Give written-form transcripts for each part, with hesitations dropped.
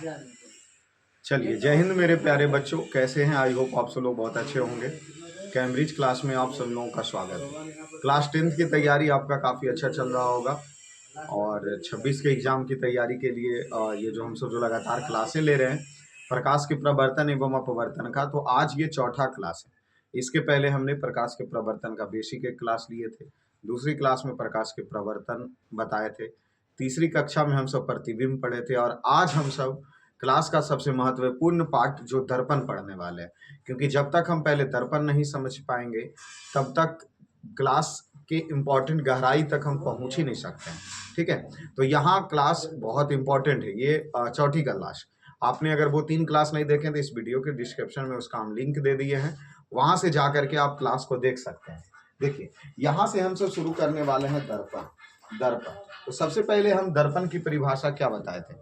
चलिए, जय हिंद मेरे प्यारे बच्चों, कैसे हैं? आई होप आप सब लोग बहुत अच्छे होंगे। कैम्ब्रिज क्लास में आप सब लोगों का स्वागत है। क्लास 10th की तैयारी आपका काफ़ी अच्छा चल रहा होगा और 26 के एग्ज़ाम की तैयारी के लिए ये जो हम सब जो लगातार क्लासें ले रहे हैं प्रकाश के प्रवर्तन एवं अपवर्तन का, तो आज ये चौथा क्लास है। इसके पहले हमने प्रकाश के प्रवर्तन का बेसिक एक क्लास लिए थे, दूसरी क्लास में प्रकाश के प्रवर्तन बताए थे, तीसरी कक्षा में हम सब प्रतिबिंब पढ़े थे और आज हम सब क्लास का सबसे महत्वपूर्ण पार्ट जो दर्पण पढ़ने वाले हैं, क्योंकि जब तक हम पहले दर्पण नहीं समझ पाएंगे तब तक क्लास के इम्पोर्टेंट गहराई तक हम पहुंच ही नहीं सकते हैं। ठीक है, तो यहाँ क्लास बहुत इंपॉर्टेंट है। ये चौथी क्लास, आपने अगर वो 3 क्लास नहीं देखे तो इस वीडियो के डिस्क्रिप्शन में उसका हम लिंक दे दिए हैं, वहां से जा करके आप क्लास को देख सकते हैं। देखिए, यहाँ से हम सब शुरू करने वाले हैं दर्पण। दर्पण, तो सबसे पहले हम दर्पण की परिभाषा क्या बताए थे?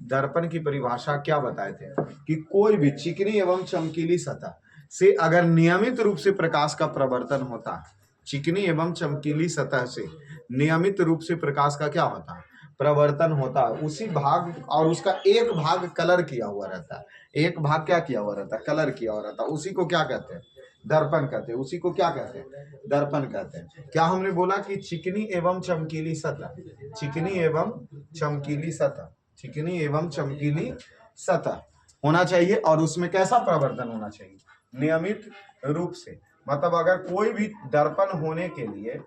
दर्पण की परिभाषा क्या बताए थे कि कोई भी चिकनी एवं चमकीली सतह से अगर नियमित रूप से प्रकाश का प्रवर्तन होता है, चिकनी एवं चमकीली सतह से नियमित रूप से प्रकाश का क्या होता है? प्रवर्तन होता है। उसी भाग और उसका एक भाग कलर किया हुआ रहता है, एक भाग क्या किया हुआ रहता है? कलर किया हुआ रहता है। उसी को क्या कहते हैं? दर्पण कहते हैं। उसी को क्या कहते हैं? दर्पण कहते हैं। क्या हमने बोला कि चिकनी एवं चमकीली सतह, चिकनी एवं चमकीली सतह, चिकनी एवं चमकीली सतह होना चाहिए और उसमें कैसा प्रवर्तन होना चाहिए? नियमित रूप से। मतलब अगर कोई भी दर्पण होने के लिए,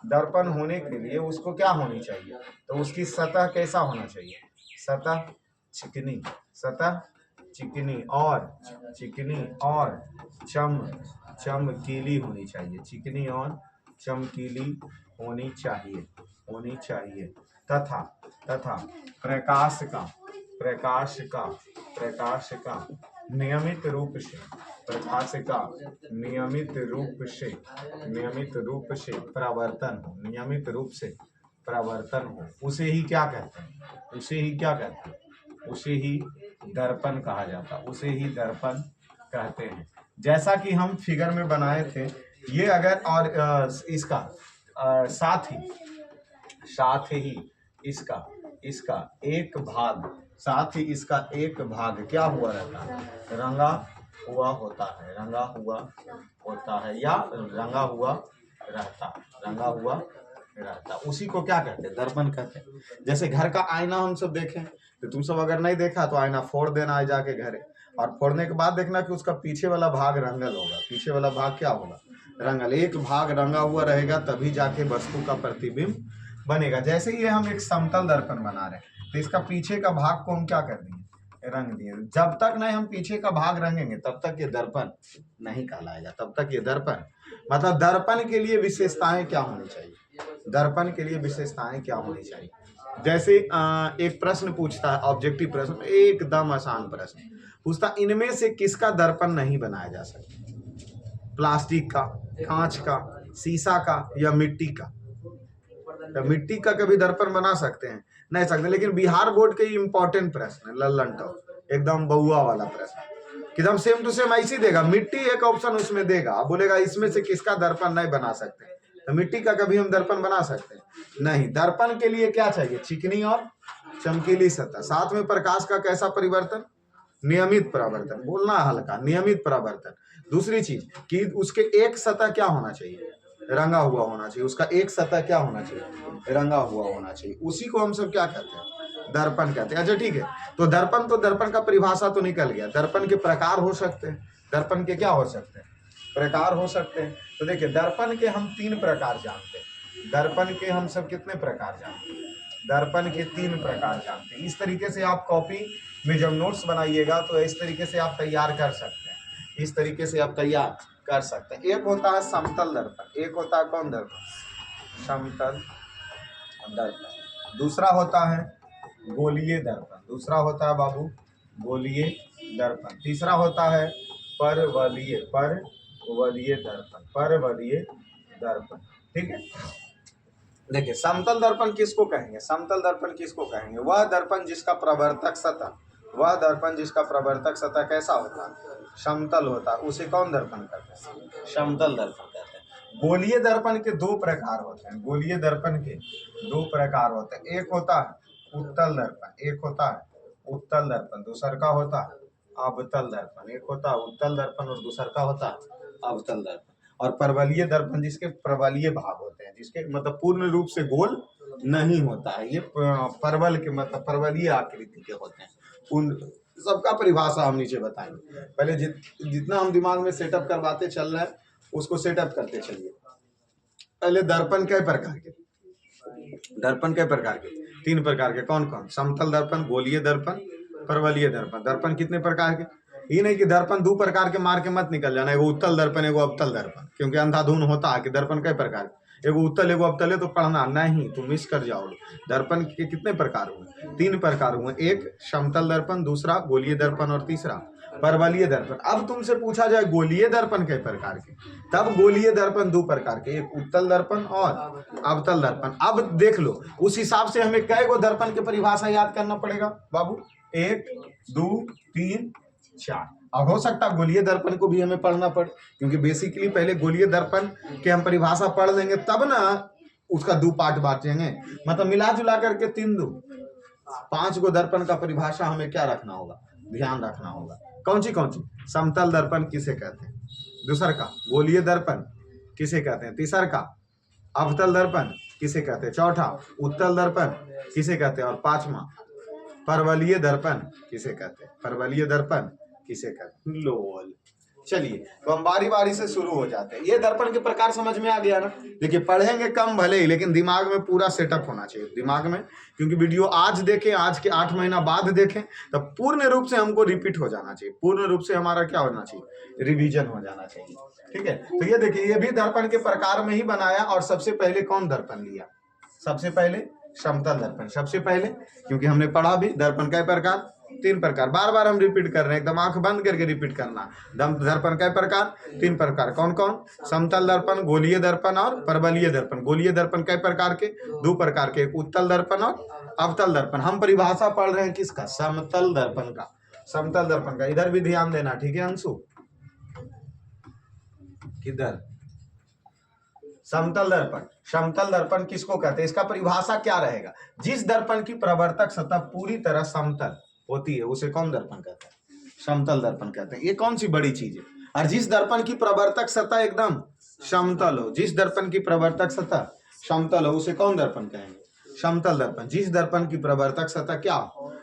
दर्पण होने के लिए उसको क्या होनी चाहिए? तो उसकी सतह कैसा होना चाहिए? सतह चिकनी, सतह चिकनी और चमकीली होनी चाहिए। चिकनी और चमकीली होनी चाहिए, होनी चाहिए। तथा प्रकाश का नियमित रूप से, प्रकाश का नियमित रूप से प्रवर्तन हो, नियमित रूप से प्रवर्तन हो, उसे ही क्या कहते हैं? उसे ही क्या कहते हैं? उसे ही दर्पण कहा जाता है, उसे ही दर्पण कहते हैं। जैसा कि हम फिगर में बनाए थे, ये अगर और इसका साथ ही इसका एक भाग, साथ ही इसका एक भाग क्या हुआ रहता है? रंगा हुआ होता है, रंगा हुआ होता है या रंगा हुआ रहता, उसी को क्या कहते हैं? दर्पण कहते हैं। जैसे घर का आईना हम सब देखें, तो तुम सब अगर नहीं देखा तो आईना फोड़ देना है जाके घरे, और फोड़ने के बाद देखना कि उसका पीछे वाला भाग रंगल होगा। पीछे वाला भाग क्या होगा? रंगल। एक भाग रंगा हुआ रहेगा तभी जाके वस्तु का प्रतिबिंब बनेगा। जैसे ही हम एक समतल दर्पण बना रहे हैं तो इसका पीछे का भाग को हम क्या कर दिए? रंग दिए। जब तक नहीं हम पीछे का भाग रंगेंगे तब तक ये दर्पण नहीं कहलाएगा, तब तक ये दर्पण। मतलब दर्पण के लिए विशेषताएं क्या होनी चाहिए? दर्पण के लिए विशेषताएं क्या होनी चाहिए? जैसे एक प्रश्न पूछता है, ऑब्जेक्टिव प्रश्न, एकदम आसान प्रश्न पूछता, इनमें से किसका दर्पण नहीं बनाया जा सकता? प्लास्टिक का, कांच का, शीशा का या मिट्टी का? तो मिट्टी का कभी दर्पण बना सकते हैं? नहीं सकते। लेकिन बिहार बोर्ड के इंपॉर्टेंट प्रश्न है, लल्लन टॉप, एकदम बउआ वाला प्रश्न, एकदम सेम टू सेम ऐसी देगा। मिट्टी एक ऑप्शन उसमें देगा, बोलेगा इसमें से किसका दर्पण नहीं बना सकते? तो मिट्टी का कभी हम दर्पण बना सकते हैं? नहीं। दर्पण के लिए क्या चाहिए? चिकनी और चमकीली सतह, साथ में प्रकाश का कैसा परिवर्तन? नियमित परावर्तन। बोलना हल्का, नियमित परावर्तन। दूसरी चीज कि उसके एक सतह क्या होना चाहिए? रंगा हुआ होना चाहिए। उसका एक सतह क्या होना चाहिए? रंगा हुआ होना चाहिए। उसी को हम सब क्या कहते हैं? दर्पण कहते हैं। अच्छा ठीक है, तो दर्पण का परिभाषा तो निकल गया। दर्पण के प्रकार हो सकते हैं। दर्पण के क्या हो सकते हैं? प्रकार हो सकते हैं। तो देखिए, दर्पण के हम 3 प्रकार जानते हैं। दर्पण के हम सब कितने प्रकार जानते हैं? दर्पण के 3 प्रकार जानते हैं। इस तरीके से आप कॉपी में जब नोट्स बनाइएगा तो इस तरीके से आप तैयार कर सकते हैं, इस तरीके से आप तैयार कर सकते हैं। एक होता है समतल दर्पण, एक होता है कौन दर्पण? समतल दर्पण। दूसरा होता है गोलीय दर्पण, दूसरा होता है बाबू गोलीय दर्पण। तीसरा होता है परवलयीय दर्पण, परवलयीय दर्पण। ठीक है, देखिए समतल दर्पण किसको कहेंगे? समतल दर्पण किसको कहेंगे? वह दर्पण जिसका प्रवर्तक सतह, वह दर्पण जिसका प्रवर्तक सतह कैसा होता है? समतल होता है, उसे कौन दर्पण कहते हैं? समतल दर्पण कहते हैं। गोलीय दर्पण के 2 प्रकार होते हैं। गोलीय दर्पण के 2 प्रकार होते हैं। एक होता है उत्तल दर्पण, एक होता है उत्तल दर्पण, दूसर का होता अवतल दर्पण। एक होता उत्तल दर्पण और दूसर का होता अवतल दर्पण। और परवलीय दर्पण जिसके प्रबलीय भाग होते हैं, जिसके मतलब पूर्ण रूप से गोल नहीं होता है, ये परवल के मतलब परवलीय आकृति के होते हैं। पूर्ण सबका परिभाषा हम नीचे बताएंगे। पहले जितना हम दिमाग में सेटअप करवाते चल रहे हैं उसको सेटअप करते चलिए। पहले दर्पण कई प्रकार के, दर्पण कई प्रकार के, 3 प्रकार के। कौन कौन? समतल दर्पण, गोलीय दर्पण, परवलीय दर्पण। दर्पण कितने प्रकार के? ये नहीं कि दर्पण 2 प्रकार के मार के मत निकल जाना, एगो उत्तल दर्पण एगो अवतल दर्पण, क्योंकि अंधाधुन होता है कि दर्पण कई प्रकार के, एगो उत्तल एगो अवतल है तो पढ़ना नहीं, तुम मिस कर जाओगे। दर्पण के कितने प्रकार हुए? 3 प्रकार हुए। एक समतल दर्पण, दूसरा गोलीय दर्पण और तीसरा परवलीय दर्पण। अब तुमसे पूछा जाए गोलीय दर्पण कई प्रकार के, तब गोलीय दर्पण 2 प्रकार के, एक उत्तल दर्पण और अवतल दर्पण। अब देख लो उस हिसाब से हमें कई गो दर्पण की परिभाषा याद करना पड़ेगा बाबू। 1 2 3 4। अब हो सकता है गोलीय दर्पण को भी हमें पढ़ना पड़े, क्योंकि बेसिकली पहले गोलीय दर्पण के हम परिभाषा पढ़ लेंगे तब ना उसका 2 पार्ट बांटेंगे। मतलब मिला जुला करके 3 2 5 गो दर्पण का परिभाषा हमें क्या रखना होगा, ध्यान रखना होगा। कौन सी? समतल दर्पण किसे कहते हैं, दूसर का गोलीय दर्पण किसे कहते हैं, तीसर का अवतल दर्पण किसे कहते हैं, चौथा उत्तल दर्पण किसे कहते हैं, और 5वां परवलीय दर्पण किसे कहते हैं। परवलीय दर्पण किसे कहते हैं। लोल। चलिए तो हम बारी बारी से शुरू हो जाते हैं। ये दर्पण के प्रकार समझ में आ गया ना। देखिए पढ़ेंगे कम भले ही, लेकिन दिमाग में पूरा सेटअप होना चाहिए दिमाग में, क्योंकि वीडियो आज देखें, आज के 8 महीना बाद देखें, तो पूर्ण रूप से हमको रिपीट हो जाना चाहिए, पूर्ण रूप से हमारा क्या होना चाहिए, रिवीजन हो जाना चाहिए। ठीक है, तो ये देखिए ये भी दर्पण के प्रकार में ही बनाया। और सबसे पहले कौन दर्पण लिया? सबसे पहले समतल दर्पण। सबसे पहले, क्योंकि हमने पढ़ा भी दर्पण कई प्रकार, 3 प्रकार। बार बार हम रिपीट कर रहे हैं, एकदम आंख बंद करके रिपीट करना। दर्पण कई प्रकार? 3 प्रकार। कौन कौन? समतल दर्पण, गोलीय दर्पण और परवलीय दर्पण। गोलीय दर्पण कई प्रकार के? 2 प्रकार के, एक उत्तल दर्पण और अवतल दर्पण। हम परिभाषा पढ़ रहे हैं किसका? समतल दर्पण का। समतल दर्पण का इधर भी ध्यान देना, ठीक है अंशु? किधर? समतल दर्पण। समतल दर्पण किसको कहते हैं? इसका परिभाषा क्या रहेगा? जिस दर्पण की प्रवर्तक सतह पूरी तरह समतल होती है उसे कौन दर्पण कहते हैं? समतल दर्पण कहते हैं। ये कौन सी बड़ी चीज है? और जिस दर्पण की प्रवर्तक सतह एकदम समतल हो, जिस दर्पण की प्रवर्तक सतह समतल हो उसे कौन दर्पण कहेंगे? समतल दर्पण। जिस दर्पण की प्रवर्तक सतह क्या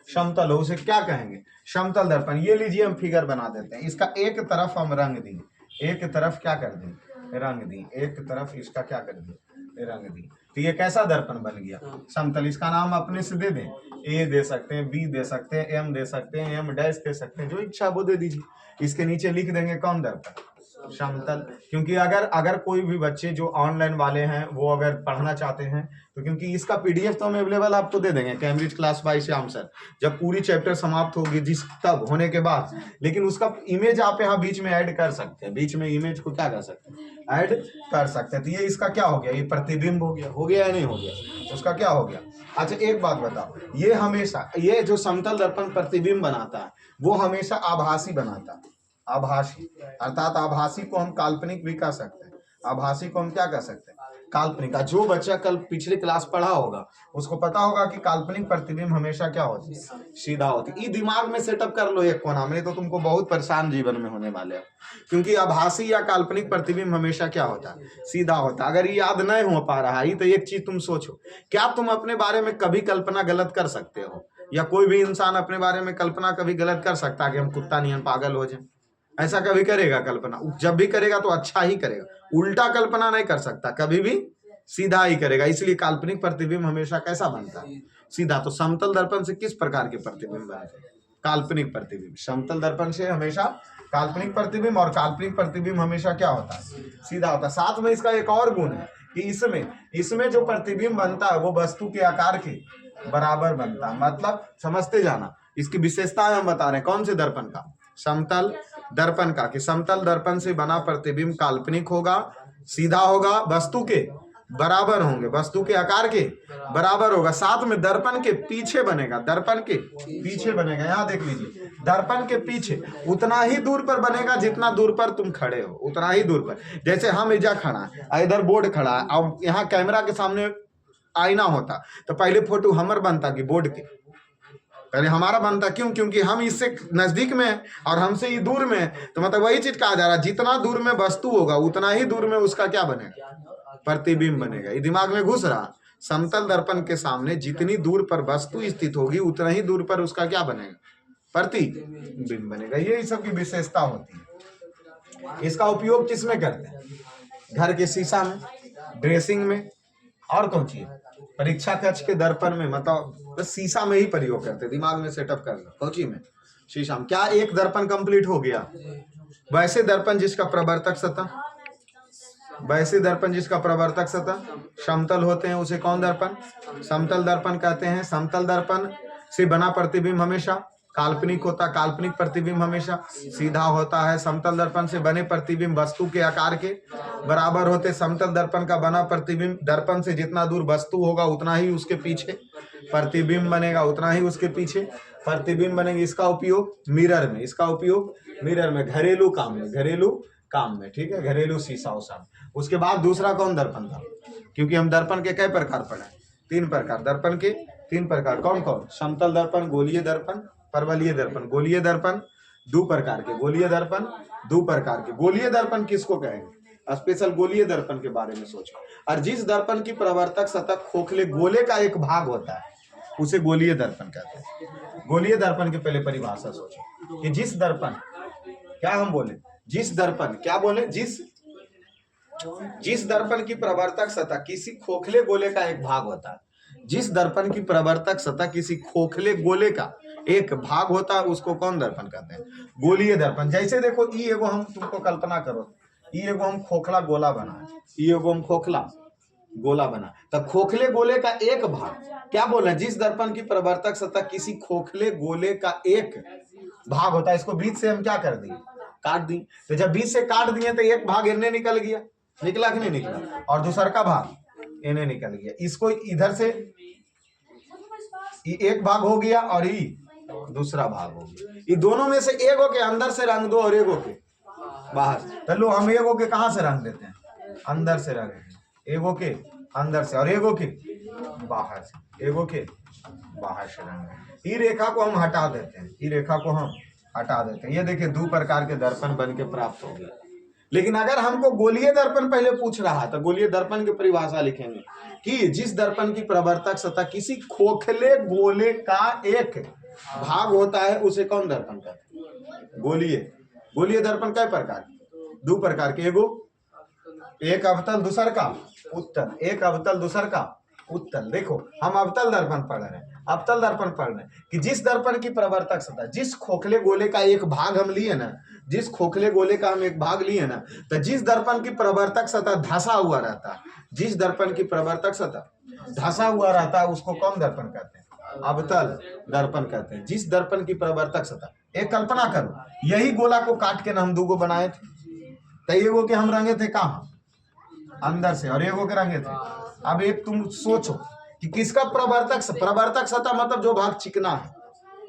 समतल हो उसे क्या कहेंगे? समतल दर्पण। ये लीजिए हम फिगर बना देते हैं। इसका एक तरफ हम रंग दें, एक तरफ क्या कर दें, रंग दी, एक तरफ इसका क्या कर दी, रंग दी। तो ये कैसा दर्पण बन गया? समतल। इसका नाम अपने से दे दें, ए दे सकते हैं, बी दे सकते हैं, एम दे सकते हैं, एम डैश दे सकते हैं, जो इच्छा वो दे दीजिए। इसके नीचे लिख देंगे कौन दर्पण? समतल। क्योंकि अगर कोई भी बच्चे जो ऑनलाइन वाले हैं वो अगर पढ़ना चाहते हैं तो, क्योंकि इसका पीडीएफ तो हम अवेलेबल आपको दे देंगे, Cambridge class by Shyam sir, जब पूरी चैप्टर समाप्त होगी जिस तब होने के बाद। लेकिन उसका इमेज आप यहाँ बीच में ऐड कर सकते हैं, बीच में इमेज को क्या कर सकते हैं, ऐड कर सकते हैं। तो ये इसका क्या हो गया? ये प्रतिबिंब हो गया या नहीं हो गया? उसका क्या हो गया? अच्छा एक बात बताओ, ये हमेशा ये जो समतल दर्पण प्रतिबिंब बनाता है वो हमेशा आभासी बनाता है। आभासी अर्थात आभासी को हम काल्पनिक भी कह सकते हैं। आभासी को हम क्या कह सकते हैं? काल्पनिक। जो बच्चा कल पिछले क्लास पढ़ा होगा उसको पता होगा कि काल्पनिक प्रतिबिंब हमेशा क्या होती है? सीधा होती है। ये दिमाग में सेटअप कर लो एक कोना में, तो तुमको बहुत परेशान जीवन में होने वाले हो। क्योंकि आभासी या काल्पनिक प्रतिबिंब हमेशा क्या होता है? सीधा होता है। अगर ये याद नहीं हो पा रहा है तो एक चीज तुम सोचो, क्या तुम अपने बारे में कभी कल्पना गलत कर सकते हो? या कोई भी इंसान अपने बारे में कल्पना कभी गलत कर सकता है कि हम कुत्ता नियन पागल हो जाए? ऐसा कभी करेगा? कल्पना जब भी करेगा तो अच्छा ही करेगा, उल्टा कल्पना नहीं कर सकता, कभी भी सीधा ही करेगा। इसलिए काल्पनिक प्रतिबिंब हमेशा कैसा बनता है? सीधा। तो समतल दर्पण से किस प्रकार के प्रतिबिंब बनते हैं? काल्पनिक प्रतिबिंब। समतल दर्पण से हमेशा काल्पनिक प्रतिबिंब, और काल्पनिक प्रतिबिंब हमेशा क्या होता है? सीधा होता है। साथ में इसका एक और गुण है कि इसमें जो प्रतिबिंब बनता है वो वस्तु के आकार के बराबर बनता है। मतलब समझते जाना, इसकी विशेषताएं हम बता रहे हैं। कौन से दर्पण का? समतल दर्पण का। कि समतल दर्पण से बना प्रतिबिंब काल्पनिक होगा, सीधा होगा, वस्तु के बराबर होंगे, वस्तु के आकार के बराबर होगा। साथ में दर्पण के पीछे बनेगा, दर्पण के पीछे बनेगा। यहाँ देख लीजिए, दर्पण के पीछे उतना ही दूर पर बनेगा जितना दूर पर तुम खड़े हो, उतना ही दूर पर। जैसे हम इधर खड़ा है, इधर बोर्ड खड़ा है, अब यहाँ कैमरा के सामने आईना होता तो पहले फोटो हमर बनता कि बोर्ड के? पहले हमारा बनता, क्यों? क्योंकि हम इससे नजदीक में हैं और हमसे ये दूर में है। तो मतलब वही चीज कहा जा रहा है, जितना दूर में वस्तु होगा उतना ही दूर में उसका क्या बनेगा? प्रतिबिंब बनेगा। ये दिमाग में घुस रहा। समतल दर्पण के सामने जितनी दूर पर वस्तु स्थित होगी उतना ही दूर पर उसका क्या बनेगा? प्रतिबिंब बनेगा। ये सब की विशेषता होती है। इसका उपयोग किसमें करते हैं? घर के शीशा में, ड्रेसिंग में, और कौन चीज? परीक्षा कक्ष के दर्पण में, मतलब बस शीशा में ही प्रयोग करते हैं। दिमाग में सेटअप कर लो, कौची में? शीशा में। क्या एक दर्पण कंप्लीट हो गया? वैसे दर्पण जिसका प्रवर्तक सतह, वैसे दर्पण जिसका प्रवर्तक सतह समतल होते हैं उसे कौन दर्पण? समतल दर्पण कहते हैं। समतल दर्पण से बना प्रतिबिंब हमेशा काल्पनिक होता, काल्पनिक प्रतिबिंब हमेशा सीधा होता है। समतल दर्पण से बने प्रतिबिंब वस्तु के आकार के बराबर होते। समतल दर्पण का बना प्रतिबिंब दर्पण से जितना दूर वस्तु होगा उतना ही उसके पीछे प्रतिबिंब बनेगा, उतना ही उसके पीछे प्रतिबिंब बनेंगे। इसका उपयोग मिरर में, इसका उपयोग मिरर में, घरेलू काम में, घरेलू काम में, ठीक है, घरेलू शीशा उसा। उसके बाद दूसरा कौन दर्पण था? क्योंकि हम दर्पण के कई प्रकार पढ़े? 3 प्रकार। दर्पण के 3 प्रकार कौन कौन? समतल दर्पण, गोलीय दर्पण, परवलयीय दर्पण। गोलीय दर्पण 2 प्रकार के, गोलीय दर्पण 2 प्रकार के। गोलीय दर्पण किसको कहेंगे? स्पेशल गोलीय दर्पण के बारे में सोचो। और जिस दर्पण की प्रवर्तक सतह खोखले गोले का एक भाग होता है उसे गोलीय दर्पण कहते हैं। गोलीय दर्पण की पहले परिभाषा सोचो कि जिस दर्पण, क्या हम बोले? जिस दर्पण, क्या बोले? जिस दर्पण की प्रवर्तक सतह किसी खोखले गोले का एक भाग होता है, जिस दर्पण की प्रवर्तक सतह किसी खोखले गोले का एक भाग होता है उसको कौन दर्पण कहते हैं? गोलीय दर्पण। जैसे देखो, ई एगो हम तुमको कल्पना करो, ई एगो हम खोखला गोला बना, ई एगो हम खोखला गोला बना, तो खोखले गोले का एक भाग, क्या बोले? जिस दर्पण की प्रवर्तक सतह किसी खोखले गोले का एक भाग होता है, इसको बीच से हम क्या कर दिए? काट दी। तो जब बीच से काट दिए तो एक भाग इन्हें निकल गया, निकला कि नहीं निकला? और दूसरा का भाग इन्हें निकल गया। इसको इधर से एक भाग हो गया और ये दूसरा भाग हो गया। ये दोनों में से एगो के अंदर से रंग दो और एगो के बाहर। तो लो, हम एगो के कहां से रंग देते हैं? अंदर से रंग देते हैं। एगो के अंदर से और एगो के बाहर से, एगो के बाहर से रंग। ये रेखा को हम हटा देते हैं, ये रेखा को हम हटा देते हैं। ये देखिए 2 प्रकार के दर्पण बन के प्राप्त हो गए। लेकिन अगर हमको गोलीय दर्पण पहले पूछ रहा है तो गोलीय दर्पण की परिभाषा लिखेंगे कि जिस दर्पण की प्रवर्तक सतह किसी खोखले गोले का एक भाग होता है उसे कौन दर्पण कहते हैं? गोलीय। गोलीय दर्पण कई प्रकार? 2 प्रकार के। एगो एक अवतल दूसर का उत्तल, एक अवतल दूसर का उत्तल। देखो, हम अवतल दर्पण पढ़ रहे हैं, अवतल दर्पण पढ़ रहे हैं कि जिस दर्पण की प्रवर्तक सतह, जिस खोखले गोले का एक भाग हम लिए ना, जिस खोखले गोले का हम एक भाग लिए ना, तो जिस दर्पण की प्रवर्तक सतह धंसा हुआ रहता है, जिस दर्पण की प्रवर्तक सतह धंसा हुआ रहता है उसको कौन दर्पण कहते हैं? अवतल दर्पण कहते हैं। जिस दर्पण की प्रवर्तक सतह, एक कल्पना करो, यही गोला को काट के ना हम 2 गो बनाए थे, तो एगो के हम रंगे थे कहाँ? अंदर से, और एगो के रंगे थे। अब एक तुम सोचो कि किसका प्रवर्तक सतह मतलब जो भाग चिकना है,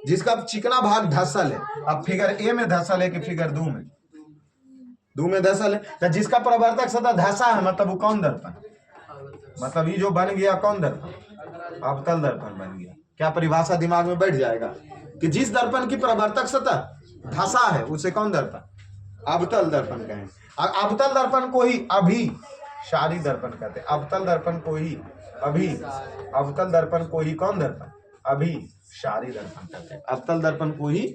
जिसका चिकना भाग धसल है। अब फिगर ए में धसल है कि फिगर 2 में? 2 में धसल है। तो जिसका प्रवर्तक सतह धसा है मतलब वो कौन दर्पण? मतलब ये जो बन गया कौन दर्पण? अवतल दर्पण बन गया। क्या परिभाषा दिमाग में बैठ जाएगा कि जिस दर्पण की प्रवर्तक सतह धसा है उसे कौन दर्पण? अवतल दर्पण कहें। अवतल दर्पण को ही अभिसारी दर्पण कहते हैं। अवतल दर्पण को ही अवतल दर्पण को ही कौन दर्पण? अभिसारी दर्पण कहते हैं। अवतल दर्पण को ही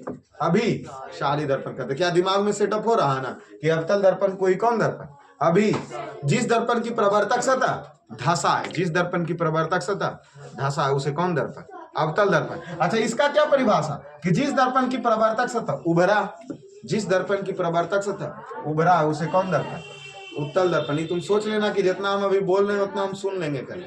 अभिसारी दर्पण कहते हैं। क्या दिमाग में सेटअप हो रहा है ना कि अवतल दर्पण को ही कौन दर्पण? जिस दर्पण की प्रवर्तक सतह धसा है, जिस दर्पण की प्रवर्तक सतह धसा है उसे कौन दर्पण? अवतल दर्पण। अच्छा, इसका क्या परिभाषा कि जिस दर्पण की प्रवर्तक सतह उभरा, जिस दर्पण की प्रवर्तक सतह उभरा है उसे कौन दर्पण? उत्तल दर्पण। तुम सोच लेना कि जितना हम अभी बोल रहे हैं उतना हम सुन लेंगे कल।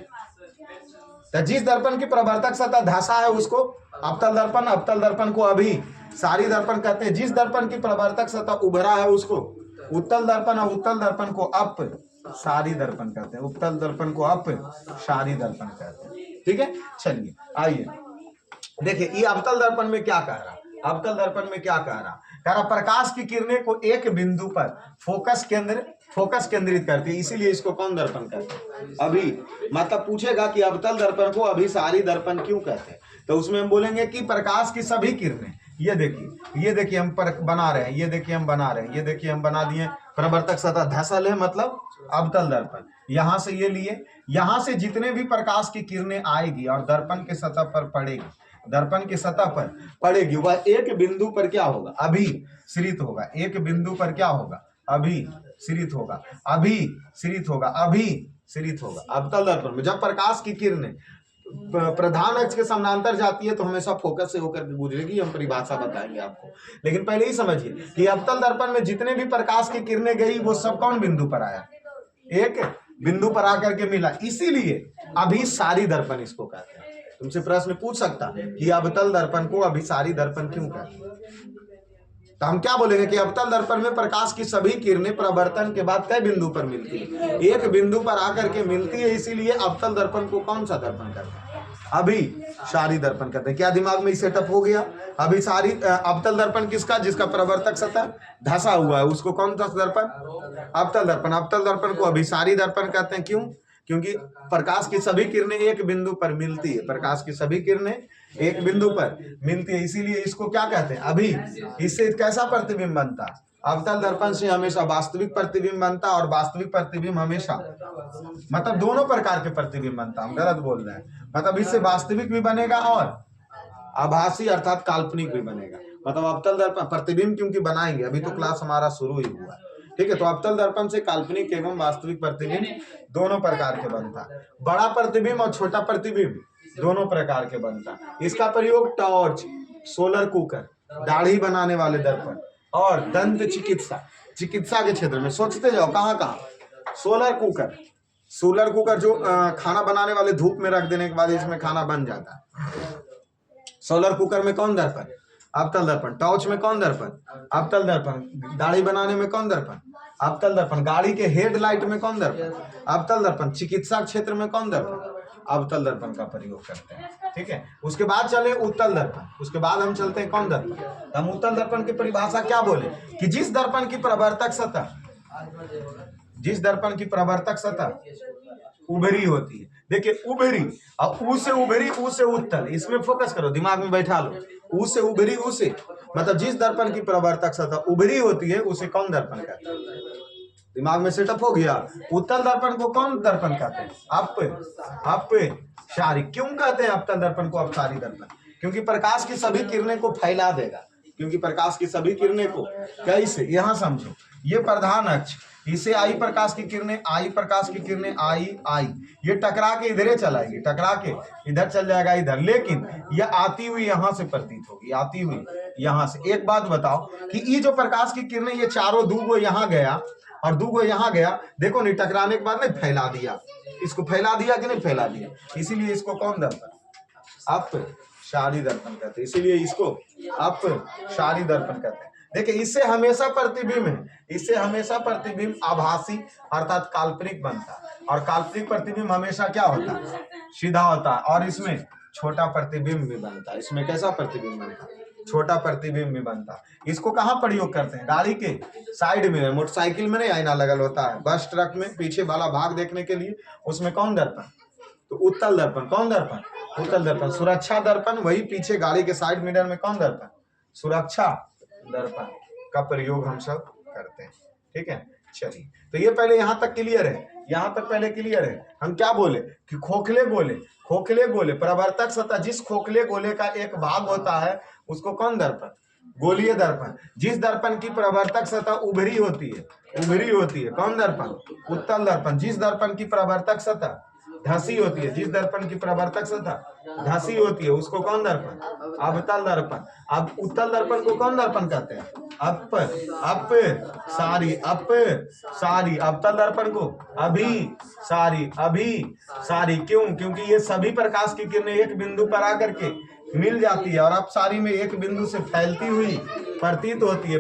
तो जिस दर्पण की प्रवर्तक सतह धसा है उसको अवतल दर्पण, अवतल दर्पण को अभिसारी दर्पण कहते हैं। जिस दर्पण की प्रवर्तक सतह उभरा है उसको उत्तल दर्पण, और उत्तल दर्पण को अपसारी दर्पण कहते हैं। उत्तल दर्पण को अपसारी दर्पण कहते हैं। ठीक है, चलिए आइए देखिए ये अवतल दर्पण में क्या कह रहा, अवतल दर्पण में क्या कह रहा, प्रकाश की किरणें को एक बिंदु पर फोकस केंद्रित करती है, इसीलिए इसको कौन दर्पण कहते हैं? अभी मतलब पूछेगा कि अवतल दर्पण को अभिसारी दर्पण क्यों कहते हैं? तो उसमें हम बोलेंगे कि प्रकाश की सभी किरणें, ये देखिए हम बना रहे हैं, ये देखिए हम बना रहे हैं, ये देखिए हम बना दिए प्रवर्तक सतह धसल है मतलब अवतल दर्पण। यहां से ये लिए, यहां से जितने भी प्रकाश की किरणें आएगी और दर्पण के सतह पर पड़ेगी, दर्पण की सतह पर पड़ेगी, वह एक बिंदु पर क्या होगा, अभिसरित होगा। एक बिंदु पर क्या होगा, अभिसरित होगा, अभिसरित होगा, अभिसरित होगा। अवतल दर्पण में जब प्रकाश की किरणें प्रधान अक्ष के समानांतर जाती है तो हमेशा फोकस से होकर के गुजरेगी, हम परिभाषा बताएंगे आपको। लेकिन पहले ही समझिए कि अवतल दर्पण में जितने भी प्रकाश की किरणें गई वो सब कौन बिंदु पर आया, एक बिंदु पर आकर के मिला, इसीलिए अभिसारी दर्पण इसको कहते हैं। तुमसे प्रश्न पूछ सकता कि अवतल दर्पण को अभिसारी दर्पण क्यों कहते हैं, तो हम क्या बोलेंगे कि अवतल दर्पण में प्रकाश की सभी किरणें प्रवर्तन के बाद कई बिंदु पर मिलती है, एक बिंदु पर आकर के मिलती है, इसीलिए अवतल दर्पण को कौन सा दर्पण कहते हैं, अभिसारी दर्पण कहते हैं। क्या दिमाग में सेटअप हो गया? अभिसारी अवतल दर्पण किसका, जिसका प्रवर्तक सतह धसा हुआ है, उसको कौन सा दर्पण, अवतल दर्पण। अवतल दर्पण को अभिसारी दर्पण कहते हैं। क्यों? क्योंकि प्रकाश की सभी किरणें एक बिंदु पर मिलती है, प्रकाश की सभी किरणें एक बिंदु पर मिलती है, इसीलिए इसको क्या कहते हैं, अभी। इससे कैसा प्रतिबिंब बनता है, अवतल दर्पण से हमेशा वास्तविक प्रतिबिंब बनता है, और वास्तविक प्रतिबिंब हमेशा मतलब दोनों प्रकार के प्रतिबिंब बनता, हम गलत बोल रहे हैं, मतलब इससे वास्तविक भी बनेगा और आभासी अर्थात काल्पनिक भी बनेगा। मतलब अवतल दर्पण प्रतिबिंब क्योंकि बनाएंगे, अभी तो क्लास हमारा शुरू ही हुआ है, ठीक है। तो अवतल दर्पण से काल्पनिक एवं वास्तविक प्रतिबिंब दोनों प्रकार के बनता है, बड़ा प्रतिबिंब और छोटा प्रतिबिंब दोनों प्रकार के बनता है। इसका प्रयोग टॉर्च, सोलर कुकर, दाढ़ी बनाने वाले दर्पण और दंत चिकित्सा के क्षेत्र में, सोचते जाओ कहाँ कहाँ, सोलर कुकर जो खाना बनाने वाले धूप में रख देने के बाद इसमें खाना बन जाता है। सोलर कुकर में कौन दर्पण, अवतल दर्पण। टॉर्च में कौन दर्पण, अवतल दर्पण। दाढ़ी बनाने में कौन दर्पण, अवतल दर्पण। गाड़ी के हेडलाइट में कौन दर्पण, अवतल दर्पण। चिकित्सा क्षेत्र में कौन दर्पण, अवतल दर्पण का प्रयोग करते हैं, ठीक है। उसके बाद चले उत्तल दर्पण, उसके बाद हम चलते हैं कौन दर्पण। हम उत्तल दर्पण की परिभाषा क्या बोले कि जिस दर्पण की प्रवर्तक सतह उभरी होती है, देखिए उभरी, अब ऊ से उभरी, ऊ से उत्तल, इसमें फोकस करो, दिमाग में बैठा लो। ऊ से उभरी, ऊ से मतलब जिस दर्पण की प्रवर्तक सतह उभरी होती है उसे कौन दर्पण कहते हैं, दिमाग में सेटअप हो गया। उत्तल दर्पण को कौन दर्पण कहते हैं, अपसारी। क्यों कहते हैं अवतल दर्पण को अपसारी दर्पण, क्योंकि प्रकाश की सभी किरणें को फैला देगा, क्योंकि प्रकाश की सभी किरणें को कैसे, यहां समझो, ये प्रधान अक्ष, इसे आई प्रकाश की किरणें आई, ये टकरा के इधरे चलाएगी, टकरा के इधर चल जाएगा इधर, लेकिन ये आती हुई यहां से प्रतीत होगी, आती हुई यहां से। एक बात बताओ कि ये जो प्रकाश की किरणें, ये चारों दूगो यहाँ गया और दूगो यहाँ गया, देखो नहीं, टकराने के बाद नहीं फैला दिया, इसको फैला दिया कि नहीं फैला दिया, इसीलिए इसको कौन दर्पण, अपसारी दर्पण कहते हैं, इसीलिए इसको अपसारी दर्पण कहते हैं। देखिए इससे हमेशा प्रतिबिंब आभासी अर्थात काल्पनिक बनता है, और काल्पनिक प्रतिबिंब हमेशा क्या होता है, सीधा होता है, और इसमें छोटा प्रतिबिंब भी बनता है। इसमें कैसा प्रतिबिंब बनता है, छोटा प्रतिबिंब भी बनता है। इसको कहाँ प्रयोग करते हैं, गाड़ी के साइड में, मोटरसाइकिल में नहीं आईना लगल होता है, बस ट्रक में पीछे वाला भाग देखने के लिए, उसमें कौन दर्पण, तो उत्तल दर्पण। कौन दर्पण, उत्तल दर्पण। सुरक्षा दर्पण, वही पीछे गाड़ी के साइड मिरर में कौन दर्पण, सुरक्षा दर्पण का प्रयोग हम सब करते हैं, ठीक है। चलिए, तो ये पहले यहाँ तक क्लियर है, यहाँ तक पहले क्लियर है। हम क्या बोले कि खोखले गोले प्रवर्तक सतह, जिस खोखले गोले का एक भाग होता है उसको कौन दर्पण, गोलीय दर्पण। जिस दर्पण की प्रवर्तक सतह उभरी होती है कौन दर्पण, उत्तल दर्पण। जिस दर्पण की प्रवर्तक सतह धसी होती है, जिस दर्पण की प्रवर्तक सतह धसी होती है उसको कौन दर्पण, अवतल दर्पण। अब उत्तल दर्पण को कौन दर्पण कहते हैं, अपसारी। अवतल दर्पण को अभिसारी। क्यों, क्योंकि ये सभी प्रकाश की किरणें एक बिंदु पर आकर के मिल जाती है, और अपसारी में एक बिंदु से फैलती हुई प्रतीत होती है,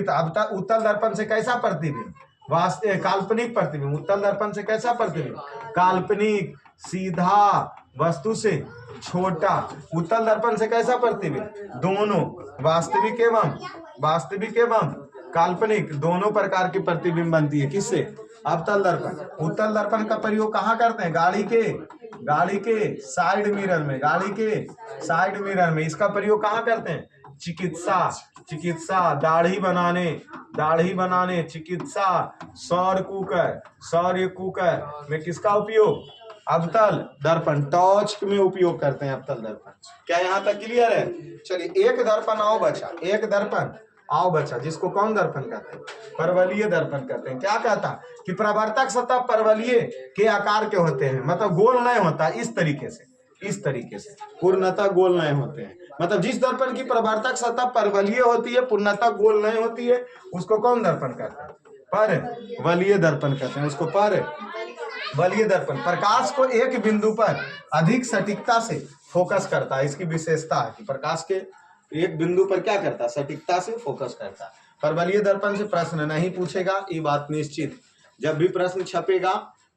अब उत्तल दर्पण से कैसा प्रतिबिंब, काल्पनिक प्रतिबिंब। उत्तल दर्पण से कैसा प्रतिबिंब, काल्पनिक, सीधा, वस्तु से छोटा। उत्तल दर्पण से कैसा प्रतिबिंब, दोनों, वास्तविक एवं काल्पनिक, दोनों प्रकार की प्रतिबिंब बनती है। किससे, अवतल दर्पण। उत्तल दर्पण का प्रयोग कहाँ करते हैं, गाड़ी के गाड़ी के साइड मिरर में, गाड़ी के साइड मिरर में। इसका प्रयोग कहाँ करते हैं? चिकित्सा, चिकित्सा, दाढ़ी बनाने, चिकित्सा, सौर कुकर, सौर्य कुकर में किसका उपयोग? अवतल दर्पण, टॉर्च में उपयोग करते हैं अवतल दर्पण। क्या यहाँ तक क्लियर है? चलिए एक दर्पण आओ बचा, एक दर्पण आओ बचा, जिसको कौन दर्पण कहते हैं? परवलीय दर्पण कहते हैं। क्या कहता? कि प्रवर्तक सतह परवलीय के आकार के होते हैं, मतलब गोल नहीं होता, इस तरीके से, इस तरीके से पूर्णतः गोल नहीं होते हैं। मतलब जिस दर्पण की प्रवर्तक सतह परवलीय होती है, पूर्णतः गोल नहीं होती है, उसको कौन दर्पण कहते हैं? परवलीय दर्पण कहते हैं उसको, परवलीय दर्पण। प्रकाश को एक बिंदु पर अधिक सटीकता से फोकस करता है, इसकी विशेषता है कि प्रकाश के एक बिंदु पर क्या करता है? सटीकता से फोकस करता है। परवलीय दर्पण से प्रश्न नहीं पूछेगा, ये बात निश्चित। जब भी प्रश्न छपेगा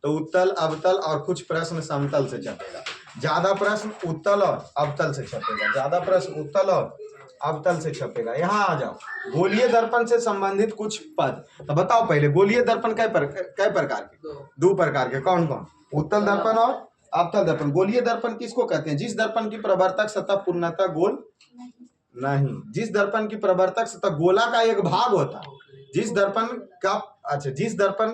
तो उत्तल, अवतल और कुछ प्रश्न समतल से छपेगा। ज्यादा प्रश्न उत्तल और अवतल से छपेगा, ज्यादा प्रश्न उत्तल और अवतल से छपेगा। यहाँ आ जाओ, गोलीय दर्पण से संबंधित कुछ पद। तो बताओ पहले, गोलीय दर्पण कै प्रकार के? दो प्रकार के। कौन कौन? उत्तल दर्पण और अवतल दर्पण। गोलीय दर्पण किसको कहते हैं? जिस दर्पण की प्रवर्तक सतह पूर्णतः गोल नहीं, जिस दर्पण की प्रवर्तक सतह गोला का एक भाग होता है, जिस दर्पण का, अच्छा, जिस दर्पण,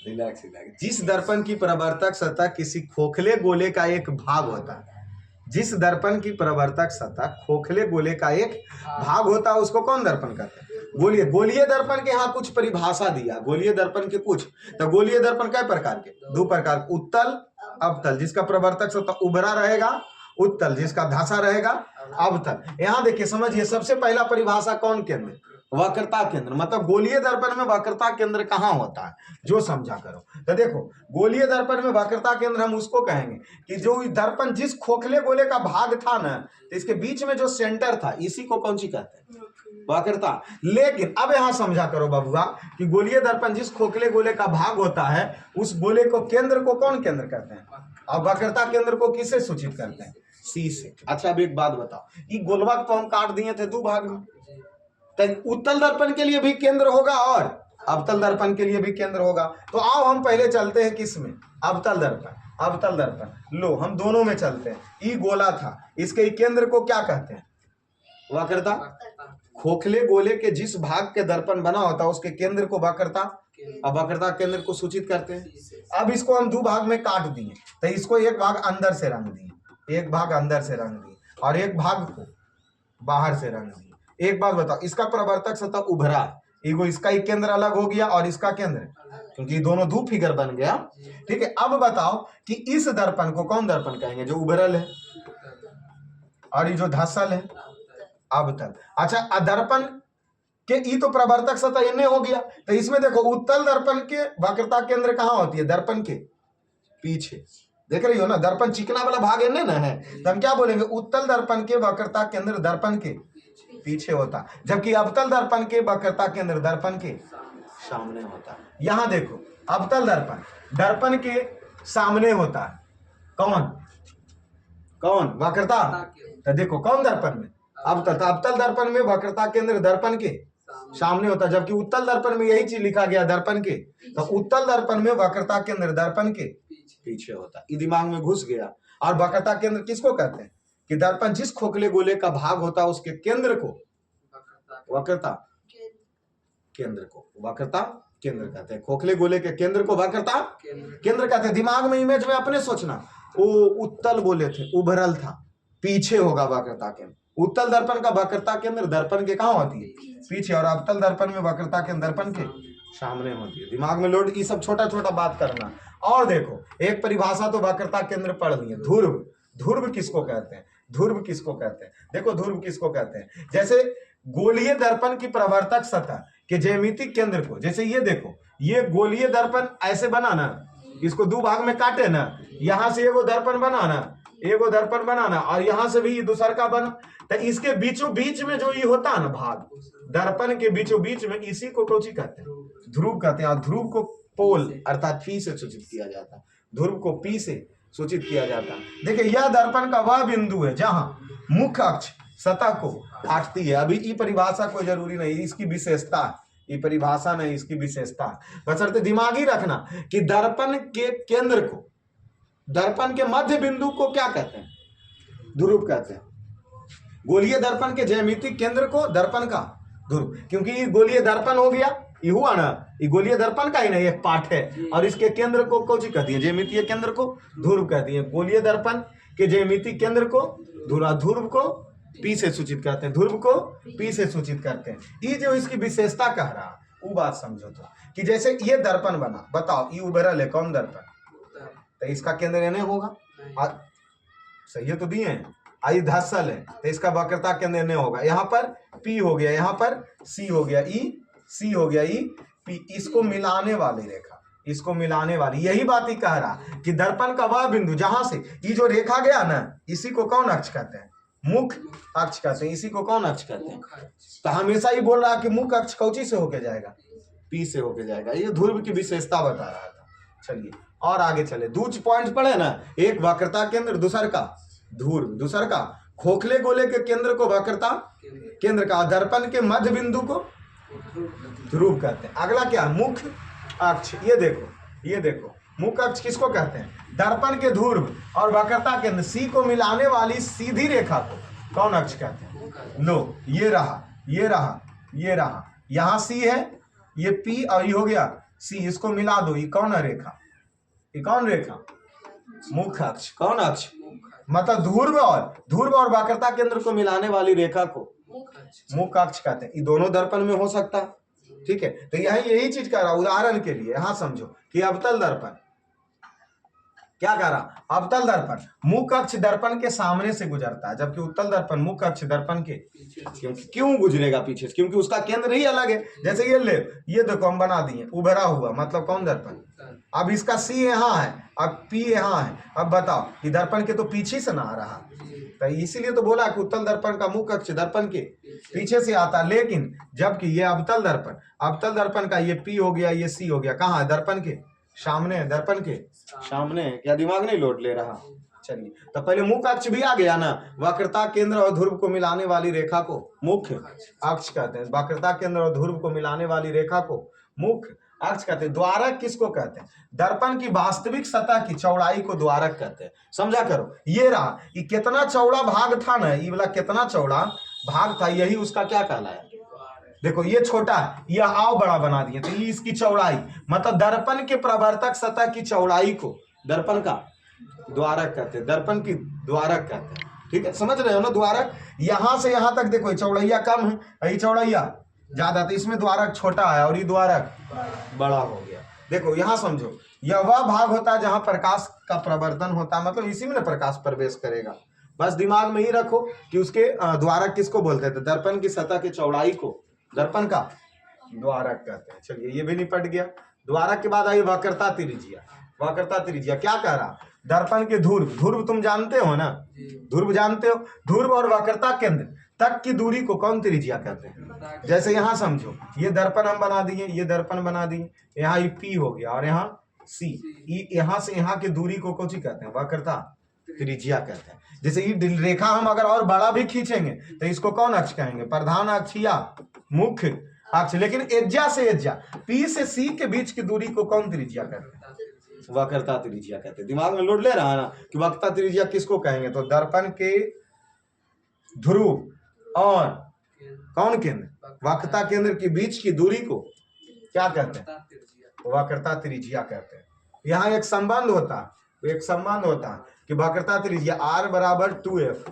रिलैक्स रिलैक्स, जिस दर्पण की प्रवर्तक सतह किसी खोखले गोले का एक भाग होता है, जिस दर्पण की प्रवर्तक सतह खोखले गोले का एक भाग होता है, उसको कौन दर्पण कहते हैं? गोलीय। गोलीय दर्पण के यहाँ कुछ परिभाषा दिया, गोलीय दर्पण के कुछ। तो गोलीय दर्पण कै प्रकार के? दो प्रकार, उत्तल अवतल। जिसका प्रवर्तक सतह उभरा रहेगा उत्तल, जिसका धसा रहेगा अवतल। यहाँ देखिए समझिए, सबसे पहला परिभाषा कौन केंद्र? वक्रता केंद्र। मतलब गोलीय दर्पण में वक्रता केंद्र कहाँ होता है, जो समझा करो। तो देखो, गोलीय दर्पण में वक्रता केंद्र हम उसको कहेंगे कि जो दर्पण जिस खोखले गोले का भाग था ना, तो इसके बीच में जो सेंटर था, इसी को कौन सी कहते हैं? वक्रता। लेकिन अब यहाँ समझा करो बबुआ कि गोलीय दर्पण जिस खोखले गोले का भाग होता है, उस गोले को केंद्र को कौन केंद्र कहते हैं? और वक्रता केंद्र को किससे सूचित करते हैं? सी से। अच्छा अब एक बात बताओ, ये गोलवा तो हम काट दिए थे दो भाग में, तो उत्तल दर्पण के लिए भी केंद्र होगा और अवतल दर्पण के लिए भी केंद्र होगा। तो आओ हम पहले चलते हैं किस में? अवतल दर्पण। अवतल दर्पण लो, हम दोनों में चलते हैं। ये गोला था, इसके केंद्र को क्या कहते हैं? वक्रता। खोखले गोले के जिस भाग के दर्पण बना होता है, उसके केंद्र को वक्रता, अब वक्रता केंद्र को सूचित करते हैं। अब इसको हम दो भाग में काट दिए, तो इसको एक भाग अंदर से रंग दिए, एक भाग अंदर से रंग दिए और एक भाग को बाहर से रंग दिए। एक बात बताओ, इसका प्रवर्तक सतह उभरा, एगो इसका ही केंद्र अलग हो गया और इसका केंद्र, क्योंकि दोनों दो फिगर बन गया। ठीक है, अब बताओ कि इस दर्पण को कौन दर्पण कहेंगे? जो उभरल है, और ये जो धसल है, अवतल। अच्छा, दर्पण के ई तो प्रवर्तक सतह इन्हें हो गया, तो इसमें देखो उत्तल दर्पण के वक्रता केंद्र कहाँ होती है? दर्पण के पीछे। देख रही हो ना, दर्पण चिकना वाला भाग इन्हें ना है, तो हम क्या बोलेंगे? उत्तल दर्पण के वक्रता केंद्र दर्पण के पीछे होता, जबकि अवतल दर्पण के वक्रता केंद्र दर्पण के सामने होता। यहां देखो, अवतल दर्पण दर्पण के सामने होता है, कौन कौन? वक्रता। तो देखो कौन दर्पण में? अवतल। तो अवतल दर्पण में वक्रता केंद्र दर्पण के सामने होता, जबकि उत्तल दर्पण में यही चीज लिखा गया, दर्पण के। तो उत्तल दर्पण में वक्रता केंद्र दर्पण के पीछे होता। ये दिमाग में घुस गया। और वक्रता केंद्र किसको कहते हैं? कि दर्पण जिस खोखले गोले का भाग होता है, उसके केंद्र को वक्रता केंद्र को वक्रता केंद्र कहते हैं। खोखले गोले के केंद्र को वक्रता केंद्र कहते हैं। दिमाग में इमेज में अपने सोचना, वो उत्तल बोले थे, उभरल था, पीछे होगा वक्रता केंद्र। उत्तल दर्पण का वक्रता केंद्र दर्पण के कहाँ होती है? पीछे। और अवतल दर्पण में वक्रता केंद्र दर्पण के सामने होती है। दिमाग में लोड, ये सब छोटा छोटा बात करना। और देखो, एक परिभाषा तो वक्रता केंद्र पढ़ लिए, ध्रुव। ध्रुव किसको कहते हैं? ध्रुव किसको कहते हैं? देखो ध्रुव किसको कहते हैं? जैसे गोलीय दर्पण की प्रवर्तक सतह के ज्यामितिक केंद्र को, जैसे ये देखो, ये गोलीय दर्पण ऐसे बनाना, इसको दो भाग में काटे ना, यहां से एगो दर्पण बनाना, एगो दर्पण बनाना, और यहां से भी दूसर का बना, तो इसके बीचों बीच में जो ये होता है ना भाग, दर्पण के बीचों बीच में, इसी को कोची कहते हैं? ध्रुव कहते हैं। और ध्रुव को पोल अर्थात पी से सूचित किया जाता है, ध्रुव को पी से सूचित किया जाता है। देखिए, यह दर्पण का वह बिंदु है जहां मुख्य अक्ष सतह को काटती है। अभी ये परिभाषा कोई जरूरी नहीं, इसकी विशेषता, ये परिभाषा नहीं, इसकी विशेषता। बशर्ते दिमागी रखना कि दर्पण के केंद्र को, दर्पण के मध्य बिंदु को क्या कहते हैं? ध्रुव कहते हैं। गोलीय दर्पण के ज्यामितीय केंद्र को दर्पण का ध्रुव, क्योंकि ये गोलीय दर्पण हो गया, ये हुआ ना, ये गोलीय दर्पण का ही नहीं एक पार्ट है, और इसके केंद्र को कौन सी कहती है? ज्यामितीय केंद्र को ध्रुव कहती है। गोलीय दर्पण के ज्यामितीय केंद्र को ध्रुव, ध्रुव को पी से सूचित करते हैं, ध्रुव को पी से सूचित करते हैं। ये जो इसकी विशेषता कह रहा, वो बात समझो तो, कि जैसे ये दर्पण बना, बताओ ये उभरल है कौन दर्पण, तो इसका केंद्र एने होगा, सही तो दिए हैं। आई धसल है तो इसका वक्रता केंद्र एने होगा। यहाँ पर पी हो गया, यहाँ पर सी हो गया, ई सी हो गया, ई पी, इसको मिलाने वाली रेखा, इसको मिलाने वाली, यही बात ही कह रहा कि दर्पण का वह बिंदु जहां से ये जो रेखा गया ना, इसी को कौन अक्ष कहते हैं? मुख्य अक्ष कहते हैं। इसी को कौन अक्ष कहते हैं? तो हमेशा ही बोल रहा कि मुख्य अक्ष कौची से होके जाएगा? पी से होके जाएगा। ये ध्रुव की विशेषता बता रहा था। चलिए और आगे चले, दूज पॉइंट पढ़े ना, एक वक्रता केंद्र, दूसर का ध्रुव, दूसर का खोखले गोले के केंद्र को वक्रता केंद्र का, दर्पण के मध्य बिंदु को ध्रुव कहते हैं। अगला क्या? मुख्य अक्ष। ये देखो, ये देखो, मुख्य अक्ष किसको कहते हैं? दर्पण के ध्रुव और वक्रता केंद्र सी को मिलाने वाली सीधी रेखा को कौन अक्ष कहते हैं? लो, ये रहा, ये रहा, ये रहा, यहाँ सी है, ये पी और ये हो गया सी, इसको मिला दो, ये कौन है रेखा? ये कौन रेखा? मुख्य अक्ष। कौन अक्ष? मतलब ध्रुव और वक्रता केंद्र को मिलाने वाली रेखा को मुख्य अक्ष कहते हैं। ये दोनों दर्पण में हो सकता है, ठीक है। तो यही चीज कह रहा, उदाहरण के लिए यहां समझो कि अवतल दर्पण क्या कह रहा? अवतल दर्पण मुख्य अक्ष दर्पण के सामने से गुजरता है, जबकि उत्तल दर्पण मुख्य अक्ष दर्पण के क्यों गुजरेगा पीछे से? क्योंकि उसका केंद्र ही अलग है। जैसे ये देखो हम बना दिए उभरा हुआ, मतलब कौन दर्पण? अब इसका सी यहाँ है, अब पी यहाँ है। अब बताओ कि दर्पण के तो पीछे से ना आ रहा, तो इसीलिए तो बोला कि उत्तल दर्पण का मुख्य अक्ष दर्पण के पीछे से आता। लेकिन जबकि ये अवतल दर्पण का ये पी हो गया, ये सी हो गया, कहाँ है? दर्पण के सामने, दर्पण के सामने। क्या दिमाग नहीं लोड ले रहा? चलिए, तो पहले मुख्य अक्ष भी आ गया ना, वक्रता केंद्र और ध्रुव को मिलाने वाली रेखा को मुख्य अक्ष कहते हैं। वक्रता केंद्र और ध्रुव को मिलाने वाली रेखा को मुख्य अक्ष कहते हैं। द्वारक किसको कहते हैं? दर्पण की वास्तविक सतह की चौड़ाई को द्वारक कहते हैं। समझा करो, ये रहा, ये कितना चौड़ा भाग था ना, ये वाला कितना चौड़ा भाग था, यही उसका क्या कहलाया? देखो ये छोटा है, ये आओ बड़ा बना दिए, तो ये इसकी चौड़ाई, मतलब दर्पण के प्रवर्तक सतह की चौड़ाई को दर्पण का द्वारक कहते हैं, दर्पण की द्वारक कहते हैं। ठीक है, समझ रहे हो ना? द्वारक यहां से यहां तक देखो, चौड़ैया कम है, ये चौड़ैया ज्यादा, तो इसमें द्वारक छोटा है और ये द्वारक बड़ा हो गया। देखो यहां समझो, यह वह भाग होता है जहां प्रकाश का प्रवर्तन होता है, मतलब इसी में ना प्रकाश प्रवेश करेगा। बस दिमाग में ही रखो कि उसके द्वारक किसको बोलते थे? दर्पण की सतह की चौड़ाई को दर्पण का द्वारक कहते हैं। चलिए ये भी निपट गया। द्वारक के बाद आई वक्रता त्रिज्या। वक्रता त्रिज्या क्या कह रहा? दर्पण के ध्रुव तुम जानते हो ना, ध्रुव जानते हो, ध्रुव और वक्रता केंद्र तक की दूरी को कौन त्रिज्या कहते हैं? जैसे यहाँ समझो, ये दर्पण हम बना दिए, ये दर्पण बना दिए, यहाँ पी हो गया और यहाँ सी, यहाँ से यहाँ की दूरी को कौन सी कहते हैं? वक्रता त्रिज्या कहते हैं। जैसे ये रेखा हम अगर और बड़ा भी खींचेंगे तो इसको कौन अक्ष कहेंगे? प्रधान अक्ष या मुख्य अक्ष। लेकिन एज्जा से एज्जा, पी से सी के बीच की दूरी को कौन त्रिज्या कहते हैं? वक्रता त्रिज्या कहते हैं। दिमाग में लोड ले रहा है ना कि वक्रता त्रिज्या किसको कहेंगे? तो दर्पण के ध्रुव और कौन केंद्र? वक्रता केंद्र के बीच की दूरी को क्या कहते हैं? वक्रता त्रिज्या कहते हैं। यहाँ एक संबंध होता है कि वक्रता त्रिज्या r बराबर 2f,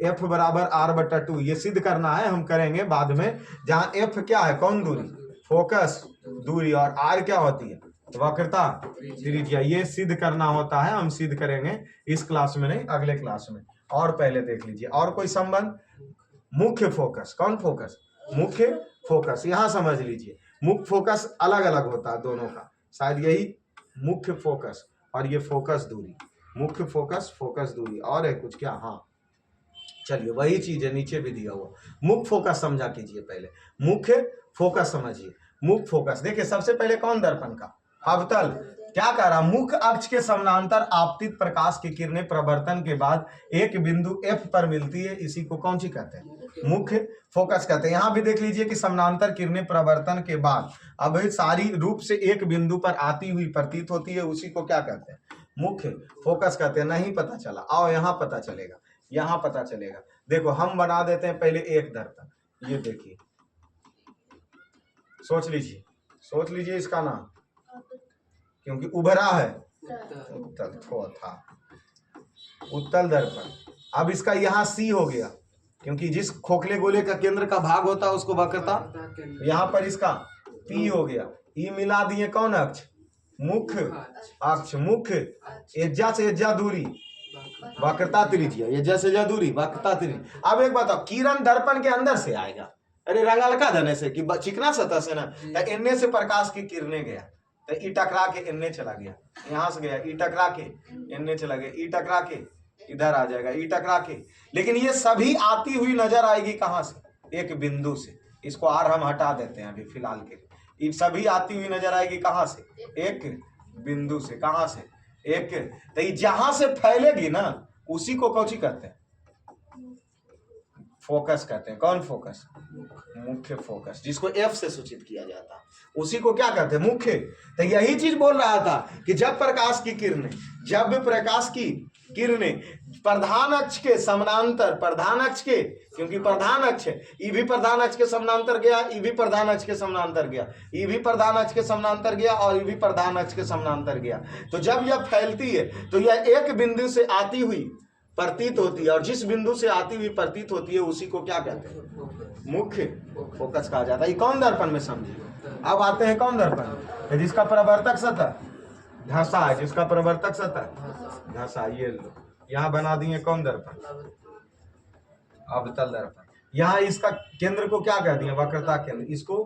f बराबर r/2, ये सिद्ध करना है, हम करेंगे बाद में। जहाँ f क्या है? कौन दूरी? फोकस दूरी, और r क्या होती है? वक्रता त्रिज्या। ये सिद्ध करना होता है, हम सिद्ध करेंगे इस क्लास में नहीं, अगले क्लास में। और पहले देख लीजिए और कोई संबंध। मुख्य फोकस, कौन फोकस? मुख्य फोकस। यहाँ समझ लीजिए, मुख्य फोकस अलग अलग होता है दोनों का, शायद यही मुख्य फोकस और ये फोकस दूरी, मुख्य फोकस फोकस दूरी। और है कुछ क्या? हाँ चलिए, वही चीज है, नीचे भी दिया हुआ। मुख्य फोकस समझा कीजिए पहले, मुख्य फोकस समझिए। मुख्य फोकस देखिए, सबसे पहले कौन दर्पण का? अवतल, क्या कह रहा, मुख्य अक्ष के समानांतर आपतित प्रकाश की किरणें प्रवर्तन के बाद एक बिंदु F पर मिलती है, इसी को कौन सी कहते हैं, मुख्य फोकस कहते हैं। यहां भी देख लीजिए कि समानांतर किरणें प्रवर्तन के बाद अब सारी रूप से एक बिंदु पर आती हुई प्रतीत होती है, उसी को क्या कहते हैं, मुख्य फोकस कहते हैं। नहीं पता चला, आओ यहां पता चलेगा, यहां पता चलेगा। देखो हम बना देते हैं पहले एक दर्पण, ये देखिए, सोच लीजिए इसका नाम, क्योंकि उभरा है उत्तल दर्पण। अब इसका यहाँ C हो गया, क्योंकि जिस खोखले गोले का केंद्र का भाग होता है उसको वक्रता, यहाँ पर इसका P हो गया। E मिला दिए कौन अक्ष, मुख्य अक्ष, मुख्य एज्जा से एज्जा दूरी वक्रता त्रिज्या, एज्जा से एज्जा दूरी वक्रता त्रिज्या। अब एक बताओ, किरण दर्पण के अंदर से आएगा, अरे रंगालका धने से कि चिकना सतह से ना, इनने से प्रकाश की किरणें गया तो ई टकरा के इनने चला गया, यहां से गया ई टकरा के इनने चला गया, ई टकरा के इधर आ जाएगा, ई टकरा के। लेकिन ये सभी आती हुई नजर आएगी कहां से, एक बिंदु से। इसको आर हम हटा देते हैं अभी फिलहाल के लिए। ये सभी आती हुई नजर आएगी कहां से, एक बिंदु से। कहां से, एक, तो ये जहां से फैलेगी ना उसी को कौन सी कहते हैं, फोकस कहते हैं। कौन फोकस, मुख्य फोकस, जिसको F से सूचित किया जाता है उसी को क्या कहते हैं, मुख्य। तो यही चीज बोल रहा था कि जब प्रकाश की किरणें प्रधान अक्ष के समानांतर, प्रधान अक्ष के, क्योंकि प्रधान अक्ष है, ई भी प्रधान अक्ष के समानांतर गया, ई भी प्रधान अक्ष के समानांतर गया, ई भी प्रधान अक्ष के समानांतर गया और ई भी प्रधान अक्ष के समानांतर गया। तो जब यह फैलती है तो यह एक बिंदु से आती हुई प्रतीत होती है, और जिस बिंदु से आती हुई प्रतीत होती है उसी को क्या कहते हैं, मुख्य फोकस कहा जाता है। ये कौन दर्पण में समझिए। अब आते हैं कौन दर्पण, जिसका प्रवर्तक सतह धसा है, जिसका प्रवर्तक सतह धसा। ये लो यहाँ बना दिए कौन दर्पण, अवतल दर्पण। यहाँ इसका केंद्र को क्या कह दिया, वक्रता केंद्र, इसको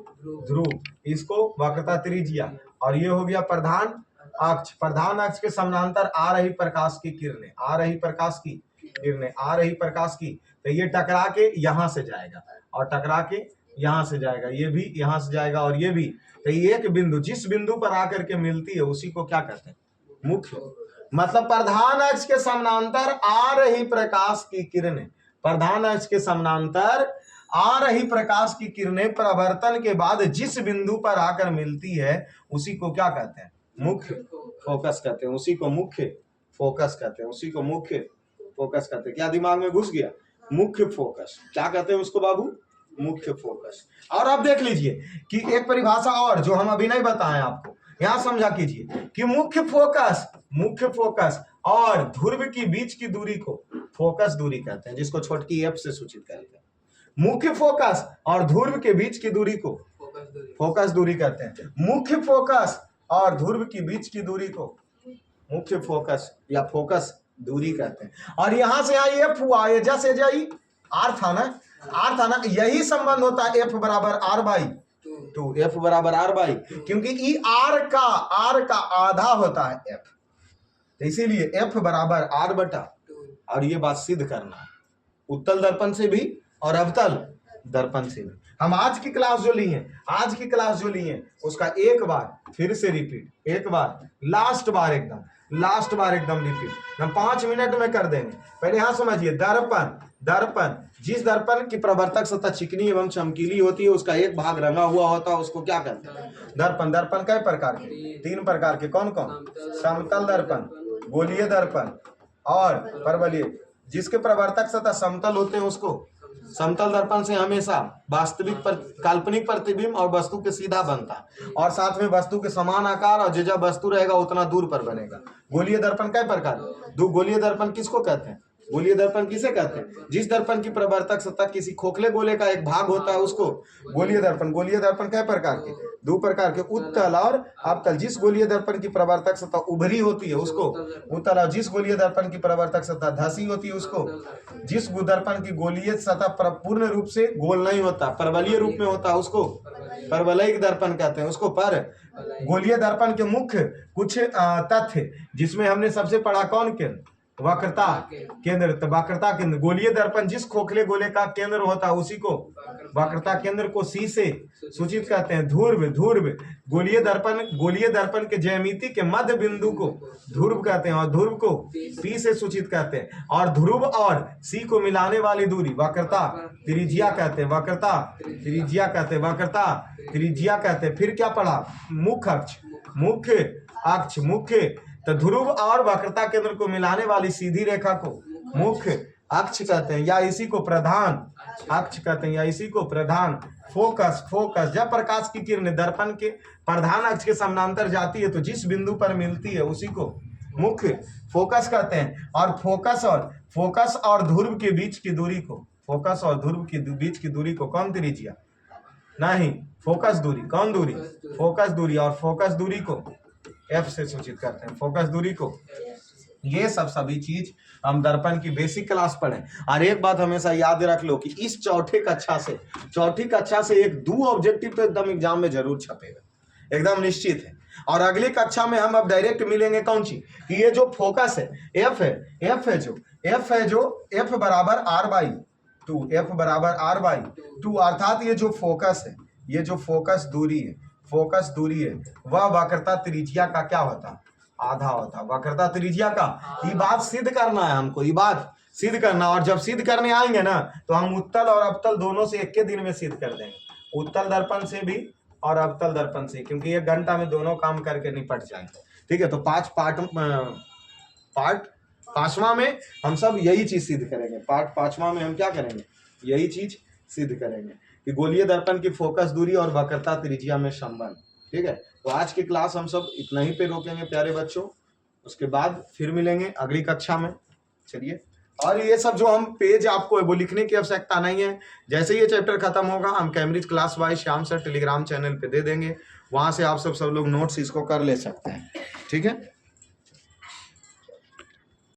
ध्रुव, इसको वक्रता त्रिज्या, और ये हो गया प्रधान अक्ष। प्रधान अक्ष के समानांतर आ रही प्रकाश की किरणें, आ रही प्रकाश की किरणें, आ रही प्रकाश की, तो ये टकरा के यहां से जाएगा और टकरा के यहां से जाएगा, ये भी यहां से जाएगा और ये भी। तो ये एक बिंदु, जिस बिंदु पर आकर के मिलती है उसी को क्या कहते हैं, मुख्य। मतलब प्रधान अक्ष के समानांतर आ रही प्रकाश की किरणें, प्रधान अक्ष के समानांतर आ रही प्रकाश की किरणें प्रवर्तन के बाद जिस बिंदु पर आकर मिलती है उसी को क्या कहते हैं, मुख्य फोकस कहते हैं। उसी को मुख्य फोकस कहते हैं, उसी को मुख्य फोकस कहते हैं। क्या दिमाग में घुस गया, मुख्य फोकस क्या कहते हैं उसको बाबू, मुख्य फोकस। और अब देख लीजिए कि एक परिभाषा और जो हम अभी नहीं बताएं आपको, यहां समझा कीजिए कि मुख्य फोकस और ध्रुव की बीच की दूरी को फोकस दूरी कहते हैं, जिसको छोटकी F से सूचित करते हैं। मुख्य फोकस और ध्रुव के बीच की दूरी को फोकस दूरी कहते हैं। मुख्य फोकस और ध्रुव की बीच की दूरी को मुख्य फोकस या फोकस दूरी कहते हैं। और यहां से आई F हुआ, एजा से जाई आर था ना, यही संबंध होता है F बराबर R/2, F बराबर R/, क्योंकि ई आर का आधा होता है F, तो इसीलिए F बराबर R/2। और ये बात सिद्ध करना है उत्तल दर्पण से भी और अवतल दर्पण से भी। हम आज की क्लास जो ली है उसका एक बार फिर से रिपीट, एक बार लास्ट बार एकदम रिपीट हम 5 मिनट में कर देंगे। पहले यहां समझिए, दर्पण जिस दर्पण की प्रवर्तक सतह चिकनी एवं चमकीली होती है उसका एक भाग रंगा हुआ होता है उसको क्या कहते हैं, दर्पण। दर्पण कई प्रकार के, 3 प्रकार के। कौन कौन, समतल दर्पण, गोलीय दर्पण और परवलयिक। जिसके प्रवर्तक सतह समतल होते हैं उसको समतल दर्पण से हमेशा वास्तविक काल्पनिक प्रतिबिंब और वस्तु के सीधा बनता है, और साथ में वस्तु के समान आकार और जो वस्तु रहेगा उतना दूर पर बनेगा। गोलीय दर्पण कई प्रकार, गोलीय दर्पण किसको कहते हैं, गोलीय दर्पण किसे कहते हैं, जिस दर्पण की प्रवर्तक सतह किसी खोखले गोले का एक भाग होता है उसको गोलीय दर्पण। गोलीय दर्पण कई प्रकार के, 2 प्रकार के, उत्तल और अवतल। जिस गोलीय दर्पण की प्रवर्तक सतह उभरी होती है उसको उत्तल, और जिस गोलीय दर्पण की प्रवर्तक सतह धसी होती है उसको, जिस दर्पण की गोलीय सतह पूर्ण रूप से गोल नहीं होता, परवलयिक रूप में होता है उसको परवलयिक दर्पण कहते हैं उसको। पर गोलीय दर्पण के मुख्य कुछ तथ्य जिसमें हमने सबसे पढ़ा कौन केंद्र, वक्रता केंद्र। तो वक्रता केंद्र, गोलीय दर्पण जिस खोखले गोले का केंद्र होता है उसी को वक्रता केंद्र को सी से सूचित करते हैं। ध्रुव, ध्रुव गोलीय दर्पण के ज्यामिति के मध्य बिंदु को ध्रुव कहते हैं और ध्रुव को पी से सूचित करते हैं। और ध्रुव और सी को मिलाने वाली दूरी वक्रता त्रिज्या कहते हैं। वक्रता त्रिज्या कहते हैं, वक्रता त्रिज्या कहते हैं। फिर क्या पढ़ा? मुख्य अक्ष, मुख्य अक्ष, मुख्य। तो ध्रुव और वक्रता केंद्र को मिलाने वाली सीधी रेखा को मुख्य अक्ष कहते हैं, या इसी को प्रधान अक्ष कहते हैं, या इसी को प्रधान। फोकस, फोकस जब प्रकाश की किरण दर्पण के प्रधान अक्ष के समानांतर जाती है तो जिस बिंदु पर मिलती है उसी को मुख्य फोकस कहते हैं। और फोकस और ध्रुव के बीच की दूरी को, फोकस और ध्रुव के बीच की दूरी को कौन त्रिज्या? नहीं, फोकस दूरी। कौन दूरी? फोकस दूरी। और फोकस दूरी को एफ से सूचित करते हैं, फोकस दूरी को। ये सभी चीज हम दर्पण की बेसिक क्लास पढ़े। और एक बात हमेशा याद रख लो कि इस चौथी कक्षा से एक 2 ऑब्जेक्टिव तो एकदम एग्जाम में जरूर छपेगा, एकदम निश्चित है। और अगली कक्षा में हम अब डायरेक्ट मिलेंगे कौन सी कि ये जो फोकस है एफ है जो एफ बराबर r/2, एफ बराबर r/2, अर्थात ये जो फोकस है, ये जो फोकस दूरी है वह वक्रता त्रिज्या का क्या होता? आधा होता। वक्रता त्रिज्या का। ये बात सिद्ध करना है हमको, ये बात सिद्ध करना। और जब सिद्ध करने आएंगे ना तो हम उत्तल और अवतल दोनों से एक के दिन में सिद्ध कर देंगे, उत्तल दर्पण से भी और अवतल दर्पण से, क्योंकि 1 घंटा में दोनों काम करके निपट जाएंगे। ठीक है, तो 5वां में हम सब यही चीज सिद्ध करेंगे। पार्ट 5वां में हम क्या करेंगे? यही चीज सिद्ध करेंगे कि गोलीय दर्पण की फोकस दूरी और वक्रता त्रिज्या में संबंध। ठीक है, तो आज की क्लास हम सब इतना ही पे रोकेंगे प्यारे बच्चों, उसके बाद फिर मिलेंगे अगली कक्षा में। चलिए, और ये सब जो हम पेज आपको वो लिखने की आवश्यकता नहीं है, जैसे ये चैप्टर खत्म होगा हम Cambridge class wise Shyam sir Telegram channel पे दे देंगे, वहां से आप सब लोग नोट्स इसको कर ले सकते हैं। ठीक है।